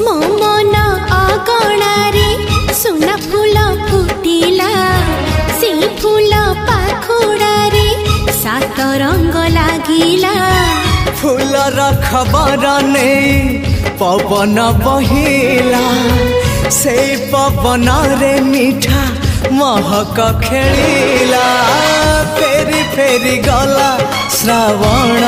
मो मन अगणारे सुना फूल फुटिला से फूल पाखुड़ारे सात रंग लागिला फूलर खबर नहीं पवन बहिला से पवन रे मीठा महक खेलिला फेरी फेरी गला श्रावण